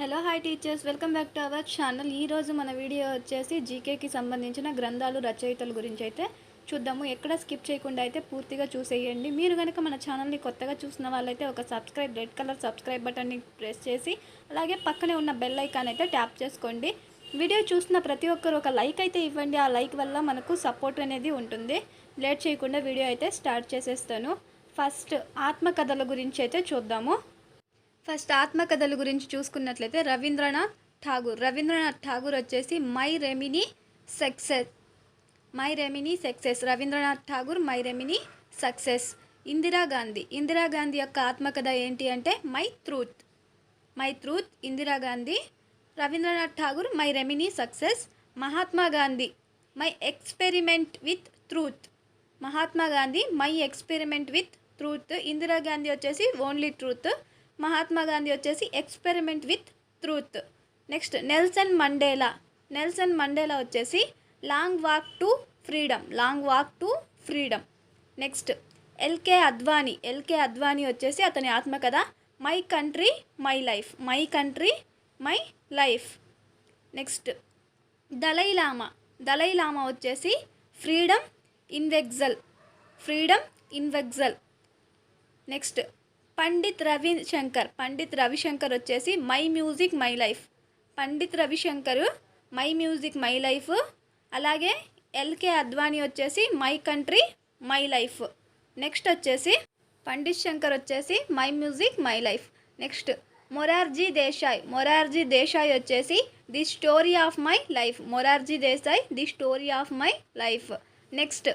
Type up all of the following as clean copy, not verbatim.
Hello hi teachers, welcome back to our channel. ఈరోజు మన video వచ్చేసి జీకేకి సంబంధించిన గ్రంథాలు రచయితల గురించి అయితే చూద్దాము. ఎక్కడ స్కిప్ చేయకుండా అయితే పూర్తిగా చూసేయండి. మీరు కనుక మన ఛానల్ని కొత్తగా చూసిన వాళ్ళైతే ఒక రెడ్ కలర్ సబ్స్క్రైబ్ బటన్ని ప్రెస్ చేసి అలాగే పక్కనే ఉన్న బెల్ ఐకాన్ అయితే ట్యాప్ చేసుకోండి. వీడియో చూసిన ప్రతి ఒక్కరు ఒక లైక్ అయితే ఇవ్వండి. ఆ లైక్ వల్ల మనకు సపోర్ట్ అనేది ఉంటుంది. లేట్ చేయకుండా వీడియో అయితే స్టార్ట్ చేసేస్తాను. ఫస్ట్ ఆత్మకథల గురించి అయితే చూద్దాము. ఫస్ట్ ఆత్మకథల గురించి చూసుకున్నట్లయితే రవీంద్రనాథ్ ఠాగూర్ వచ్చేసి my రెమినీ success Rabindranath Tagore my రెమినీ success. Indira Gandhi యొక్క ఆత్మకథ ఏంటి అంటే my truth Indira Gandhi. Rabindranath Tagore my రెమినీ success. Mahatma Gandhi my experiment with truth. Indira Gandhi వచ్చేసి ఓన్లీ ట్రూత్, మహాత్మా గాంధీ వచ్చేసి experiment with truth. Next Nelson Mandela వచ్చేసి long walk to freedom. Next LK Advani వచ్చేసి అతని ఆత్మకథ my country my life. Next Dalai Lama వచ్చేసి freedom in వెగ్జల్. Next Pandit Ravishankar వచ్చేసి my music my life. అలాగే LK Advani వచ్చేసి my country my life. Next వచ్చేసి పండిత్ శంకర్ వచ్చేసి my music my life. Next Morarji Desai వచ్చేసి the story of my life. Next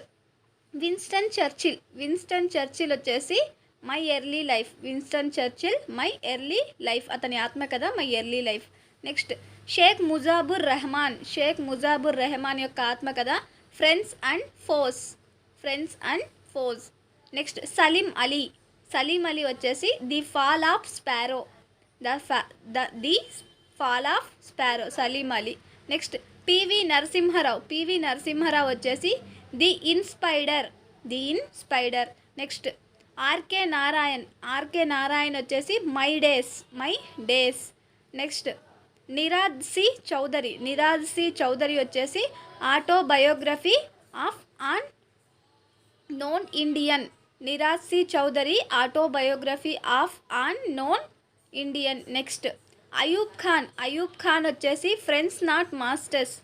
Winston Churchill వచ్చేసి my early life అతని ఆత్మకథ my early life. Next Sheikh ముజాబుర్ Rahman యొక్క ఆత్మకథ friends and pose. Next Salim Ali వచ్చేసి the fall of sparrow Salim Ali. Next PV Narasimha Rao వచ్చేసి ది ఇన్స్పైడర్. నెక్స్ట్ ఆర్కే నారాయణ్ వచ్చేసి my days. Next Nirad C Chaudhuri వచ్చేసి autobiography of an unknown Indian. Next Ayub Khan వచ్చేసి ఫ్రెండ్స్ నాట్ మాస్టర్స్.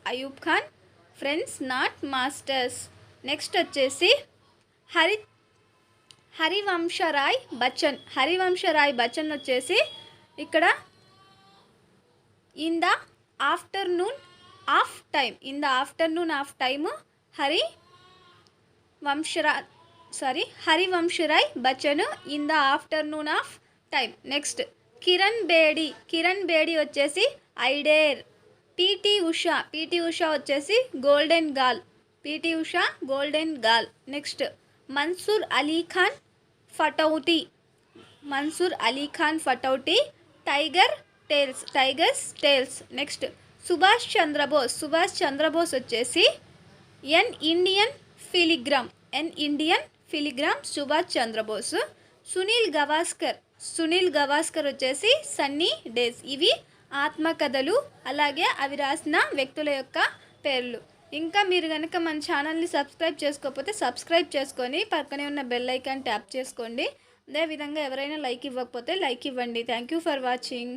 నెక్స్ట్ వచ్చేసి హరివంశరాయ్ బచ్చన్ వచ్చేసి ఇక్కడ in the afternoon of time Harivansh Rai Bachchan in the afternoon of time. Next Kiran Bedi వచ్చేసి ఐడేర్. PT Usha వచ్చేసి golden gall. Next Mansoor Ali Khan ఫటౌటీ tigers tiles. Next Subhash Chandrabose వచ్చేసి ఎన్ Indian ఫిలిగ్రామ్ Subhash Chandrabose. Sunil Gavaskar వచ్చేసి sunny days. ఇవి ఆత్మకథలు, అలాగే అవి రాసిన వ్యక్తుల యొక్క పేర్లు. ఇంకా మీరు కనుక మన ఛానల్ని సబ్స్క్రైబ్ చేసుకోకపోతే సబ్స్క్రైబ్ చేసుకొని పక్కనే ఉన్న బెల్ ఐకాన్ ట్యాప్ చేసుకోండి. అదేవిధంగా ఎవరైనా లైక్ ఇవ్వకపోతే లైక్ ఇవ్వండి. Thank you for watching.